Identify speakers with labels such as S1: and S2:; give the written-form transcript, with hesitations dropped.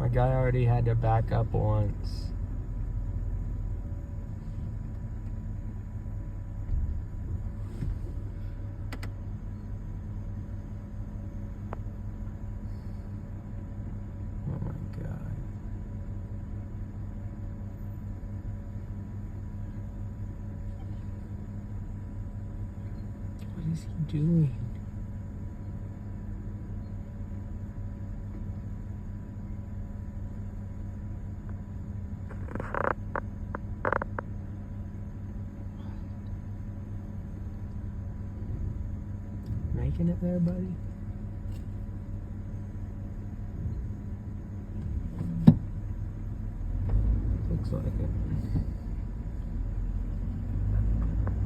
S1: My guy already had to back up once. Oh my God. What is he doing? Making it there, buddy? Looks like it.